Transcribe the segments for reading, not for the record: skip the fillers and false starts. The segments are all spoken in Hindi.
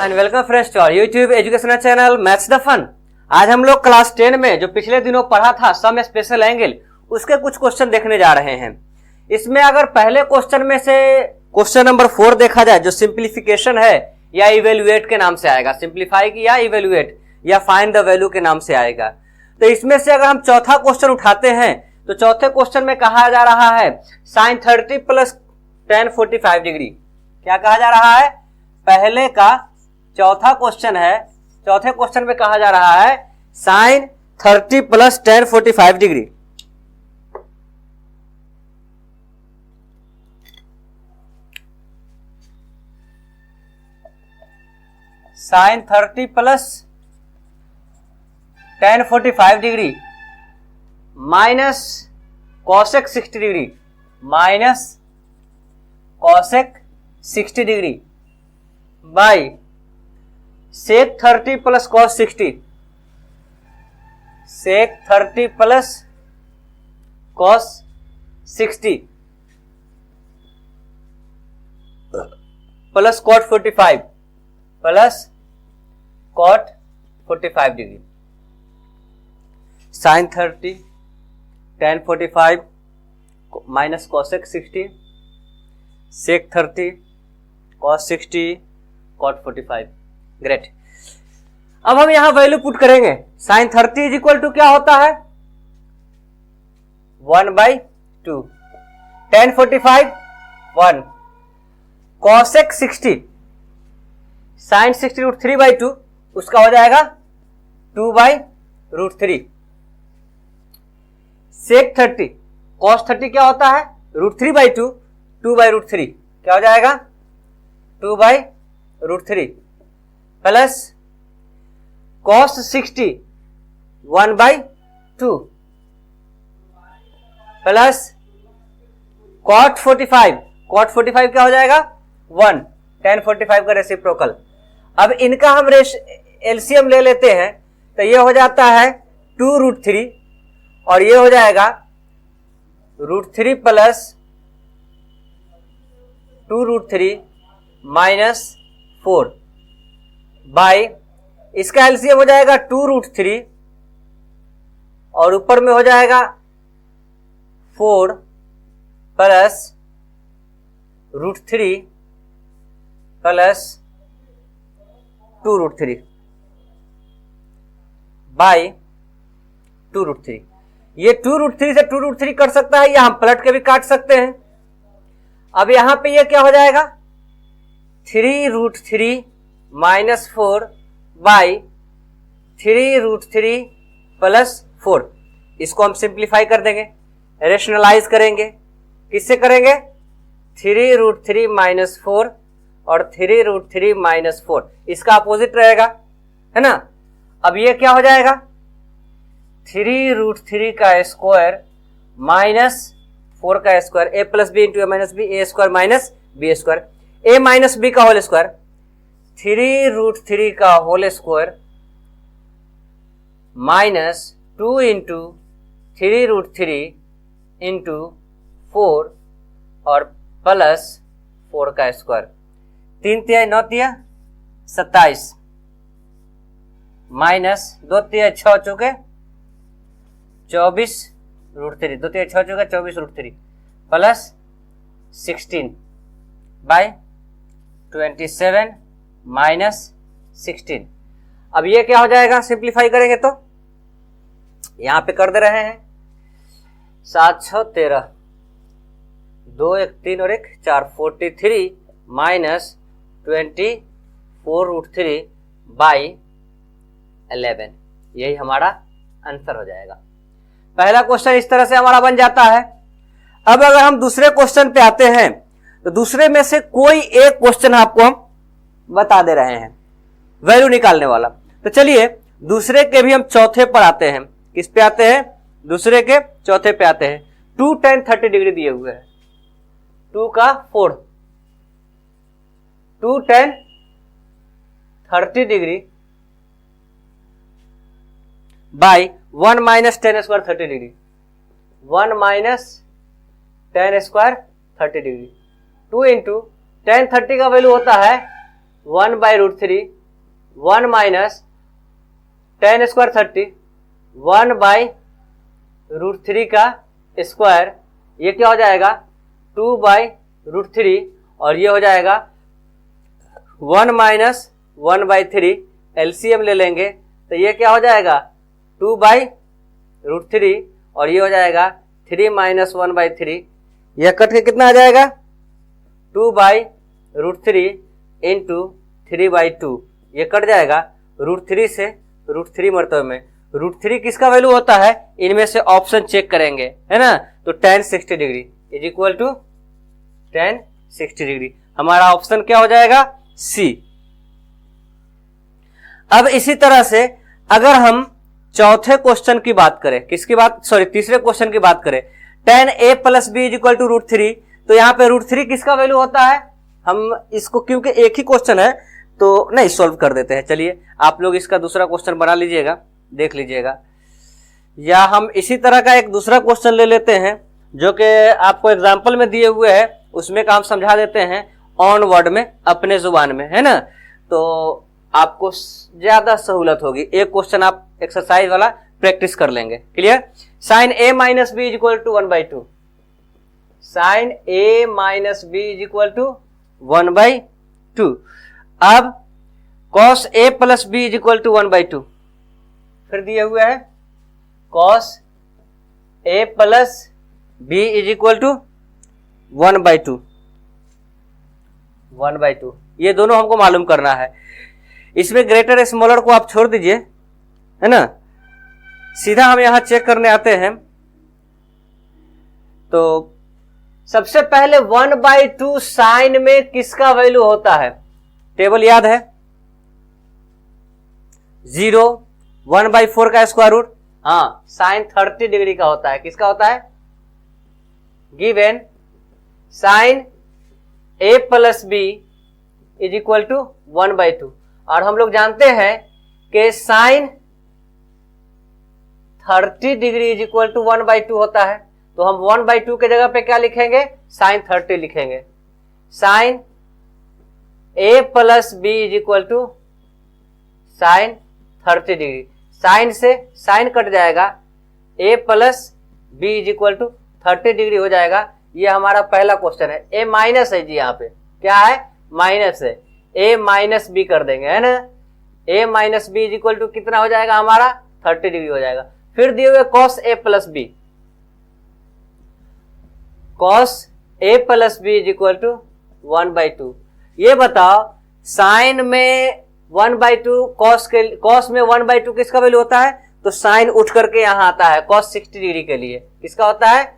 And welcome friends to our YouTube educational channel maths the fun. आज हम लोग क्लास 10 में जो पिछले दिनों पढ़ा था सम स्पेशल एंगल, उसके कुछ क्वेश्चन देखने जा रहे हैं। इसमें अगर पहले क्वेश्चन में से क्वेश्चन नंबर 4 देखा जाए, जो सिंप्लीफिकेशन है या इवेल्युएट के नाम से आएगा, सिंप्लीफाई की या इवेल्युएट या फाइंड द वैल्यू के नाम से आएगा। तो इसमें से अगर हम चौथा क्वेश्चन उठाते हैं तो चौथे क्वेश्चन में कहा जा रहा है sin 30 प्लस tan 45 डिग्री। क्या कहा जा रहा है? पहले का चौथा क्वेश्चन है, चौथे क्वेश्चन में कहा जा रहा है sin 30 plus tan 45 degree. sin 30 plus tan 45 degree minus cosec 60 degree minus cosec 60 degree by sec 30 plus cos 60, sec 30 plus cos 60 plus cot 45 plus cot 45 degree. sin 30 tan 45 minus cosec 60 sec 30 cos 60 cot 45। Great. अब हम यहां वैल्यू पुट करेंगे। sin 30 इज इक्वल टू क्या होता है? 1/2। tan 45 1, cosec 60 sin 60 रूट 3/2, उसका हो जाएगा 2/√3। sec 30 cos 30 क्या होता है? √3/2, 2/√3 क्या हो जाएगा? 2/√3 plus cos 60 1/2 plus cot 45, cot 45 क्या हो जाएगा? 1, tan 45 का रेसिप्रोकल। अब इनका हम एलसीएम ले लेते हैं तो ये हो जाता है 2√3 और ये हो जाएगा √3 प्लस 2√3 माइनस 4 बाई, इसका एलसीएम हो जाएगा 2√3 और ऊपर में हो जाएगा 4 प्लस √3 प्लस 2√3 बाई 2√3। ये 2√3 से 2√3 कट सकता है या हम पलट के भी काट सकते हैं। अब यहां पे ये क्या हो जाएगा? 3√3 माइनस 4 बाई 3√3 प्लस 4। इसको हम सिंप्लीफाई कर देंगे, रेशनलाइज करेंगे। किससे करेंगे? 3√3 माइनस 4 और 3√3 माइनस 4, इसका अपोजिट रहेगा, है ना। अब ये क्या हो जाएगा? 3√3 का स्क्वायर माइनस 4 का square, a plus B into A minus B, A square minus B square, A minus B का होल स्क्वायर, 3√3 का whole square minus 2 into 3√3 into 4 और प्लस 4 का स्क्वायर। 3 तिहाई 9 तिया 27 माइनस 2 तिहाई 6 चौके 24√3, 2 तिहाई 6 चौके 24√3 प्लस 16 बाई 27 माइनस 16। अब ये क्या हो जाएगा? सिंप्लीफाई करेंगे तो यहां पे कर दे रहे हैं 7 6 13, 2 1 3 और 1 4, 43 माइनस 24√3 बाई 11। यही हमारा आंसर हो जाएगा। पहला क्वेश्चन इस तरह से हमारा बन जाता है। अब अगर हम दूसरे क्वेश्चन पे आते हैं तो दूसरे में से कोई एक क्वेश्चन आपको हम बता दे रहे हैं वैल्यू निकालने वाला। तो चलिए दूसरे के भी हम चौथे पर आते हैं। किस पे आते हैं? दूसरे के चौथे पे आते हैं। 2 tan 30 डिग्री दिए हुए हैं, 2 का 4, 2 tan 30 degree by 1 minus tan square 30 degree, 1 minus tan square 30 degree, 2 into tan 30 का वैल्यू होता है 1/√3 1 माइनस टेन स्क्वायर 30, 1/√3 का स्क्वायर, ये क्या हो जाएगा 2/√3, और ये हो जाएगा 1 माइनस 1/3, एलसीएम ले लेंगे तो ये क्या हो जाएगा 2/√3, और ये हो जाएगा 3 माइनस 1/3, यह कट के कितना आ जाएगा 2/√3 इंटू 3/2, ये कट जाएगा √3 से √3 मरतबे में। √3 किसका वैल्यू होता है, इनमें से ऑप्शन चेक करेंगे, है ना, तो tan 60 degree is equal to tan 60 degree, हमारा ऑप्शन क्या हो जाएगा सी। अब इसी तरह से अगर हम चौथे क्वेश्चन की बात करें, किसकी बात, सॉरी तीसरे क्वेश्चन की बात करें, tan a plus B is equal to √3, तो यहाँ पे √3 किसका वैल्यू होता है, हम इसको क्योंकि एक ही क्वेश्चन है तो नहीं सॉल्व कर देते हैं। चलिए आप लोग इसका दूसरा क्वेश्चन बना लीजिएगा, देख लीजिएगा, या हम इसी तरह का एक दूसरा क्वेश्चन ले लेते हैं जो कि आपको एग्जाम्पल में दिए हुए है, उसमें काम समझा देते हैं ऑन वर्ड में, अपने जुबान में, है ना, तो आपको ज्यादा सहूलत होगी। एक क्वेश्चन आप एक्सरसाइज वाला प्रैक्टिस कर लेंगे। Clear. Sine a minus B is equal to 1/2, sine a minus B is equal to 1/2। अब cos a plus B is equal to 1/2, फिर दिए हुए है cos a plus B is equal to 1/2, ये दोनों हमको मालूम करना है। इसमें ग्रेटर स्मॉलर को आप छोड़ दीजिए, है ना, सीधा हम यहां चेक करने आते हैं। तो सबसे पहले 1/2 साइन में किसका वैल्यू होता है, टेबल याद है, 0, 1/4 का स्क्वायर रूट, हाँ साइन 30 डिग्री का होता है, किसका होता है, given sine a plus B is equal to 1/2, और हम लोग जानते हैं कि sine 30 degree is equal to 1/2 होता है, तो हम 1/2 के जगह पे क्या लिखेंगे, साइन 30 लिखेंगे। Sine a plus B is equal to sine 30 degree, sine से साइन कट जाएगा, a plus B is equal to 30 degree हो जाएगा। ये हमारा पहला क्वेश्चन है। a माइनस है जी, यहाँ पे क्या है, माइनस है, a माइनस बी कर देंगे, है ना, a minus B is equal to कितना हो जाएगा हमारा 30 डिग्री हो जाएगा। फिर दिए हुए cos a plus B, cos a plus B is equal to 1/2। ये बताओ साइन में 1/2, cos में 1/2 किसका वैल्यू होता है, तो साइन उठ करके यहां आता है cos 60 डिग्री के लिए, किसका होता है,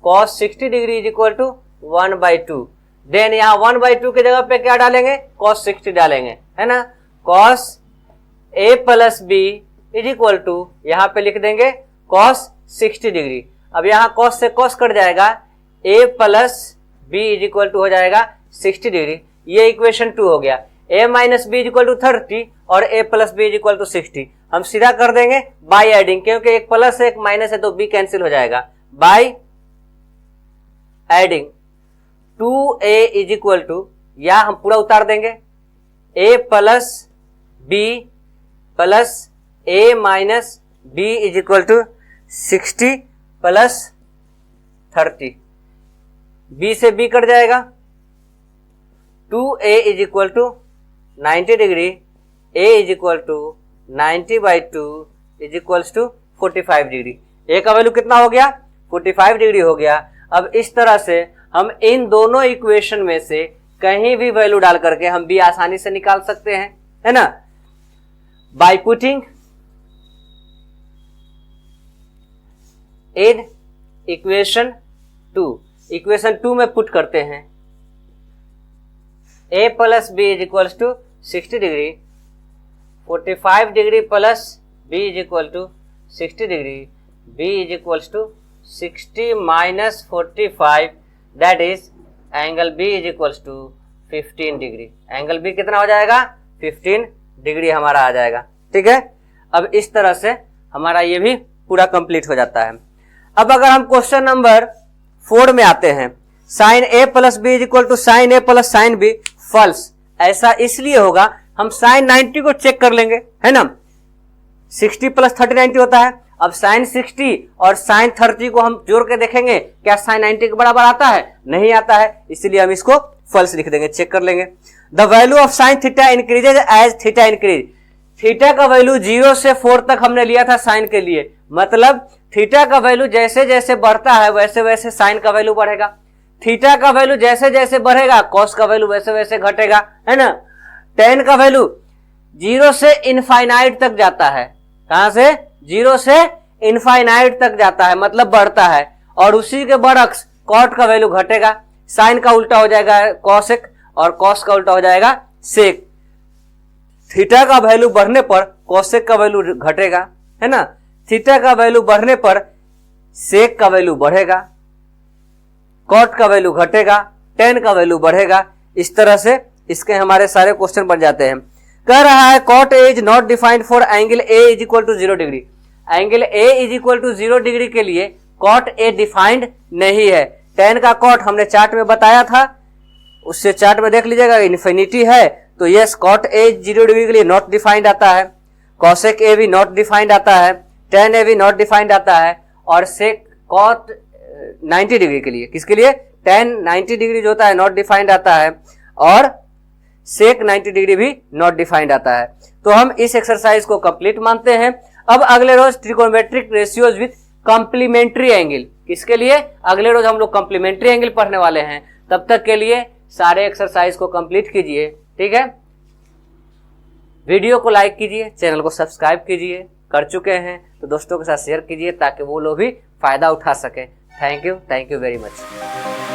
cos 60 degree is equal to 1/2। Then यहां 1/2 के जगह पे क्या डालेंगे, cos 60 डालेंगे, है ना, cos a plus B is equal to यहां पे लिख देंगे cos 60 डिग्री। अब यहां cos से cos कट जाएगा, a plus B is equal to हो जाएगा 60 डिग्री, ये इक्वेशन 2 हो गया। a minus B is equal to 30 और a plus B is equal to 60, हम सीधा कर देंगे बाय एडिंग, क्योंकि एक प्लस है एक माइनस है तो b कैंसिल हो जाएगा, by adding 2a is equal to, या हम पूरा उतार देंगे, a plus B plus a minus B is equal to 60 plus 30, b से b कट जाएगा, 2a is equal to 90 degree, a is equal to 90/2 is equals to 45 degree. a का वैल्यू कितना हो गया, 45 डिग्री हो गया। अब इस तरह से हम इन दोनों इक्वेशन में से कहीं भी वैल्यू डाल करके हम b आसानी से निकाल सकते हैं, है ना, by putting in equation 2, equation 2 में पुट करते हैं, a plus B is equals to 60 degree, 45 degree plus b is equal to 60 degree, b is equals to 60 minus 45, that is angle b is equals to 15 degree. Angle b कितना हो जाएगा, 15 डिग्री हमारा आ जाएगा। ठीक है, अब इस तरह से हमारा ये भी पूरा कंप्लीट हो जाता है। अब अगर हम क्वेश्चन नंबर 4 में आते हैं, sine a plus B is equal to sine a plus sine B falls, ऐसा इसलिए होगा हम साइन 90 को चेक कर लेंगे, है ना। 60 प्लस 30 90 होता है। अब साइन 60 और साइन 30 को हम जोड़ के देखेंगे, क्या साइन 90 के बराबर आता है? नहीं आता है, इसलिए हम इसको फॉल्स लिख देंगे, चेक कर लेंगे। The value of sine theta increases as theta increase. Theta का वैल्यू 0 से 4 तक हमने लिया था साइन के लिए, मतलब थीटा का वैल्यू जैसे जैसे बढ़ता है वैसे वैसे साइन का वैल्यू बढ़ेगा। थीटा का वैल्यू जैसे जैसे बढ़ेगा कॉस का वैल्यू वैसे वैसे घटेगा, है ना। टेन का वैल्यू 0 से इनफाइनाइट तक जाता है। कहां से? 0 से इनफाइनाइट तक जाता है, मतलब बढ़ता है। और उसी के बरक्स कॉट का वैल्यू घटेगा। साइन का उल्टा हो जाएगा कॉसेक और कॉस का उल्टा हो जाएगा सेक। थीटा का वैल्यू बढ़ने पर कॉसेक का वैल्यू घटेगा, है ना। थीटा का वैल्यू बढ़ने पर सेक का वैल्यू बढ़ेगा, कॉट का वैल्यू घटेगा, टेन का वैल्यू बढ़ेगा। इस तरह से इसके हमारे सारे क्वेश्चन बन जाते हैं। कह रहा है cot A is not defined for angle A is equal to 0 degree. Angle A is equal to 0 degree के लिए कॉट ए डिफाइंड नहीं है। टेन का कॉट हमने चार्ट में बताया था, उससे चार्ट में देख लीजिएगा, इन्फिनिटी है तो यस कॉट ए 0 डिग्री के लिए नॉट डिफाइंड आता है। कॉसेक ए भी नॉट डिफाइंड आता है, टेन ए भी नॉट डिफाइंड आता है। और सेक कॉट 90 डिग्री के लिए, किसके लिए? टेन 90 डिग्री जो होता है नॉट डिफाइंड आता है और सेक 90 डिग्री भी नॉट डिफाइंड आता है। तो हम इस एक्सरसाइज को कंप्लीट मानते हैं। अब अगले रोज trigonometric ratios with complementary angle, किसके लिए? अगले रोज हम लोग कॉम्प्लीमेंट्री एंगल पढ़ने वाले हैं। तब तक के लिए सारे एक्सरसाइज को कंप्लीट कीजिए, ठीक है। वीडियो को लाइक कीजिए, चैनल को सब्सक्राइब कीजिए, कर चुके हैं तो दोस्तों के साथ शेयर कीजिए ताकि वो लोग भी फायदा उठा सके। Thank you very much.